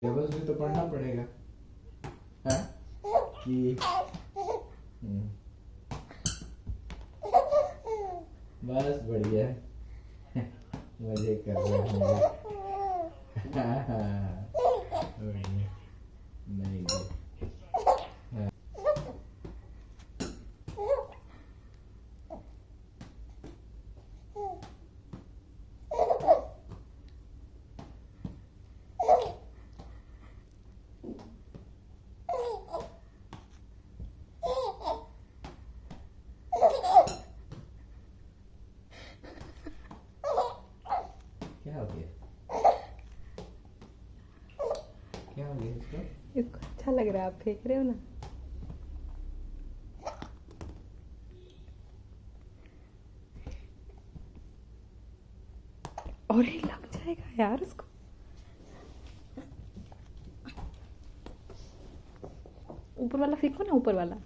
Tables भी तो पढ़ना पड़ेगा। हाँ कि बस बढ़िया है। मजे कर रहे हैं बढ़िया। नहीं क्या हो गया? क्या हो गया इसको? इसको अच्छा लग रहा है, आप फेंक रहे हो ना। और ये लग जाएगा यार उसको। ऊपर वाला फेंको ना, ऊपर वाला।